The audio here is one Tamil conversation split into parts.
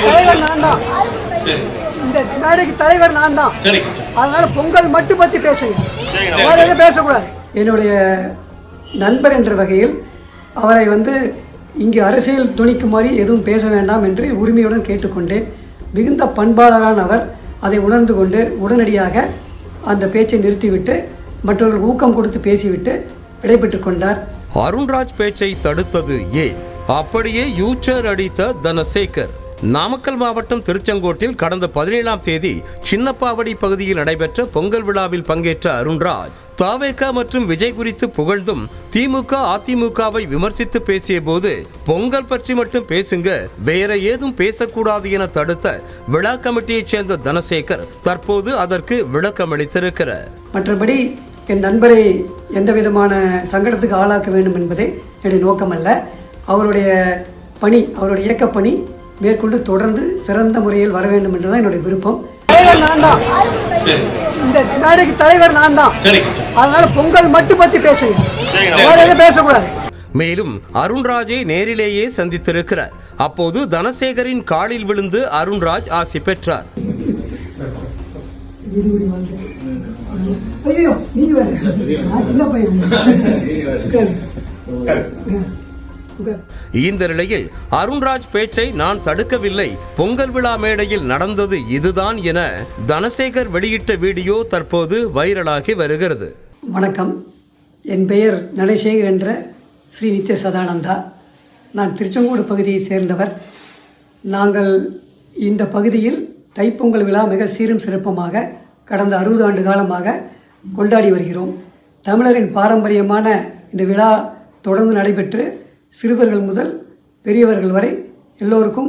தலைவர் நான் தான். இந்த மேடைக்கு தலைவர் நான் தான். அதனால பொங்கல் மட்டும் பற்றி பேசுங்க, வேற எதுவும் பேசக்கூடாது. என்னுடைய நண்பர் என்ற வகையில் அவரை இங்கு அரசியல் துணிக்குமாறி எதுவும் பேச வேண்டாம் என்று உரிமையுடன் கேட்டுக்கொண்டேன். மிகுந்த பண்பாளரான அவர் அதை உணர்ந்து கொண்டு உடனடியாக அந்த பேச்சை நிறுத்திவிட்டு மற்றவர்கள் ஊக்கம் கொடுத்து பேசிவிட்டு விடைபெற்று கொண்டார். அருண்ராஜ் பேச்சை தடுத்தது ஏன்? அப்படியே யூச்சர் அடித்த தனசேகர். நாமக்கல் மாவட்டம் திருச்செங்கோட்டில் கடந்த 17ஆம் தேதி சின்னப்பாவடி பகுதியில் நடைபெற்ற பொங்கல் விழாவில் பங்கேற்ற அருண்ராஜ் தாவேகா மற்றும் விஜய் குறித்து புகழ்ந்தும் திமுக அதிமுகவை விமர்சித்து பேசிய போது பொங்கல் பற்றி மட்டும் பேசுங்க, வேற ஏதும் பேசக்கூடாது என தடுத்த விழா கமிட்டியைச் சேர்ந்த தனசேகர் தற்போது அதற்கு விளக்கமளித்திருக்கிறார். மற்றபடி என் நண்பரை எந்த விதமான சங்கடத்துக்கு ஆளாக்க வேண்டும் என்பதே என்னுடைய நோக்கமல்ல. அவருடைய பணி, அவருடைய இயக்கப்பணி மேற்கொண்டு தொடர்ந்து சிறந்த முறையில் வர வேண்டும் என்றுதான் என்னுடைய விருப்பம். தலைவர் நான் தான். இந்த மேடைக்கு தலைவர் நான் தான். அதனால பொங்கல் மட்டும் பற்றி பேசுங்க, வேற எதுவும் பேசக்கூடாது. மேலும் அருண்ராஜை நேரிலேயே சந்தித்திருக்கிறார். அப்போது தனசேகரின் காலில் விழுந்து அருண்ராஜ் ஆசி பெற்றார். இந்த நிலையில் அருண்ராஜ் பேச்சை நான் தடுக்கவில்லை, பொங்கல் விழா மேடையில் நடந்தது இதுதான் என தனசேகர் வெளியிட்ட வீடியோ தற்போது வைரலாகி வருகிறது. வணக்கம், என் பெயர் தனசேகர் என்ற ஸ்ரீ நித்ய சதானந்தா. நான் திருச்செங்கோடு பகுதியை சேர்ந்தவர். நாங்கள் இந்த பகுதியில் தைப்பொங்கல் விழா மிக சீரும் சிறப்புமாக கடந்த 60 ஆண்டு காலமாக கொண்டாடி வருகிறோம். தமிழரின் பாரம்பரியமான இந்த விழா தொடர்ந்து நடைபெற்று சிறுவர்கள் முதல் பெரியவர்கள் வரை எல்லோருக்கும்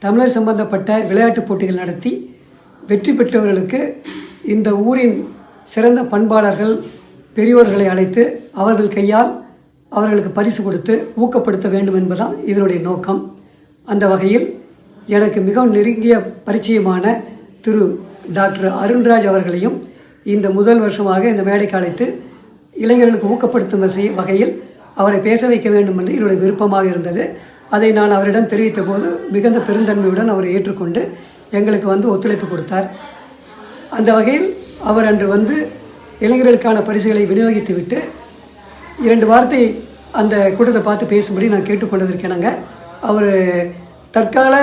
தமிழர் சம்பந்தப்பட்ட விளையாட்டுப் போட்டிகள் நடத்தி வெற்றி பெற்றவர்களுக்கு இந்த ஊரின் சிறந்த பண்பாளர்கள் பெரியோர்களை அழைத்து அவர்கள் கையால் அவர்களுக்கு பரிசு கொடுத்து ஊக்கப்படுத்த வேண்டும் என்பதுதான் இதனுடைய நோக்கம். அந்த வகையில் எனக்கு மிகவும் நெருங்கிய பரிச்சயமான திரு டாக்டர் அருண்ராஜ் அவர்களையும் இந்த முதல் வருஷமாக இந்த மேடைக்கு அழைத்து இளைஞர்களுக்கு ஊக்கப்படுத்தும் வகையில் அவரை பேச வைக்க வேண்டும் என்று என்னுடைய விருப்பமாக இருந்தது. அதை நான் அவரிடம் தெரிவித்த போது மிகுந்த பெருந்தன்மையுடன் அவர் ஏற்றுக்கொண்டு எங்களுக்கு ஒத்துழைப்பு கொடுத்தார். அந்த வகையில் அவர் அன்று இளைஞர்களுக்கான பரிசுகளை விநியோகித்து விட்டு 2 வார்த்தை அந்த கூட்டத்தை பார்த்து பேசும்படி நான் கேட்டுக்கொண்டதற்கெனங்க அவர் தற்கால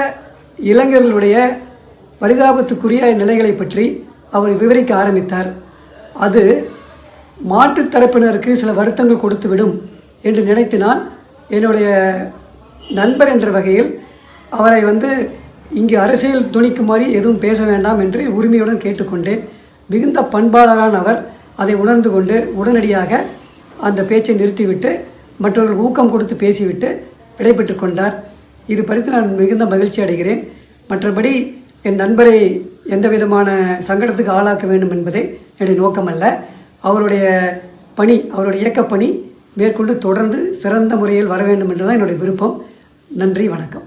இளைஞர்களுடைய பரிதாபத்துக்குரிய நிலைகளை பற்றி அவர் விவரிக்க ஆரம்பித்தார். அது மாற்றுத் தரப்பினருக்கு சில வருத்தங்கள் கொடுத்துவிடும் என்று நினைத்து நான் என்னுடைய நண்பர் என்ற வகையில் அவரை இங்கு அரசியல் துணிக்குமாறி எதுவும் பேச வேண்டாம் என்று உரிமையுடன் கேட்டுக்கொண்டேன். மிகுந்த பண்பாளரான அவர் அதை உணர்ந்து கொண்டு உடனடியாக அந்த பேச்சை நிறுத்திவிட்டு மற்றவர்கள் ஊக்கம் கொடுத்து பேசிவிட்டு விடைபெற்று கொண்டார். இது பற்றி நான் மிகுந்த மகிழ்ச்சி அடைகிறேன். மற்றபடி என் நண்பரை எந்த விதமான சங்கடத்துக்கு ஆளாக்க வேண்டும் என்பதே என்னுடைய நோக்கமல்ல. அவருடைய பணி, அவருடைய இயக்கப்பணி மேற்கொண்டு தொடர்ந்து சிறந்த முறையில் வர வேண்டும் என்றுதான் என்னுடைய விருப்பம். நன்றி, வணக்கம்.